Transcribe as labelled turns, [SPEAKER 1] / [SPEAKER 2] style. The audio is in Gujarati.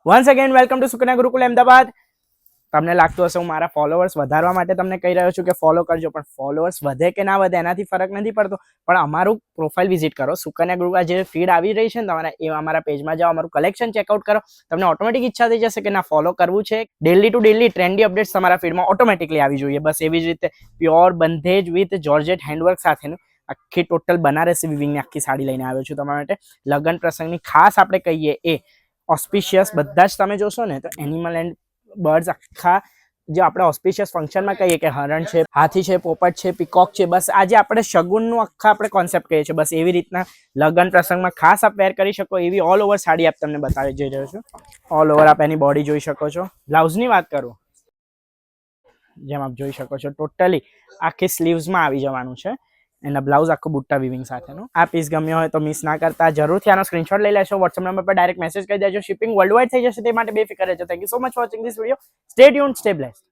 [SPEAKER 1] Once again welcome to Sukanya Gurukul Ahmedabad. તમને લાગતું હશે હું મારા ફોલોઅર્સ વધારવા માટે તમને કહી રહ્યો છું કે ફોલો કરજો, પણ ફોલોઅર્સ વધે કે ના વધે એનાથી ફરક નથી પડતો. પણ અમારું પ્રોફાઇલ વિઝિટ કરો, સુકન્યા ગુરુકુલ જે ફીડ આવી રહી છે ને તમારા, એ અમારા પેજમાં જાઓ, અમારું કલેક્શન ચેકઆઉટ કરો. તમને ઓટોમેટિક ઈચ્છા થઈ જશે કે ના ફોલો કરવું છે. Daily to daily trendy updates તમારા ફીડમાં ઓટોમેટિકલી આવી જોઈએ. બસ એવી જ રીતે pure bandhej with georgette handwork સાથેનું આખી ટોટલ બનારસી વિવિંગની આખી સાડી લઈને આવ્યો છું તમારા માટે. લગ્ન પ્રસંગની ખાસ આપણે કહીએ એ ઓસ્પિશિયસ બધા જ તમે જોશો ને તો એનિમલ એન્ડ બર્ડ્સ આખા જે આપણે ઓસ્પિશિયસ ફંક્શનમાં કહીએ કે હરણ છે, હાથી છે, પોપટ છે, પીકોક છે, બસ આજે આપણે શગુનનું આખા આપણે કોન્સેપ્ટ કહીએ છીએ. બસ એવી રીતના લગ્ન પ્રસંગમાં ખાસ આપ વેર કરી શકો એવી ઓલ ઓવર સાડી આપ તમને બતાવી જઈ રહ્યો છું. ઓલ ઓવર આપ એની બોડી જોઈ શકો છો. બ્લાઉઝની વાત કરું, જેમ આપ જોઈ શકો છો ટોટલી આખી સ્લીવ્સમાં આવી જવાનું છે. એના બ્લાઉઝ આખું બુટ્ટા વિવિંગ સાથેનું. આ પીસ ગમ્યો હોય તો મિસ ના કરતા જરૂરથી આનો સ્ક્રીનશોટ લઈ લેશો. વોટ્સએપ નંબર પર ડાયરેક્ટ મેસેજ કરી દેજો. શિપિંગ વર્લ્ડ વાઇડ થઈ જશે તે માટે બેફિકર રહેજો. Thank you so much for watching this video. Stay tuned, stay blessed.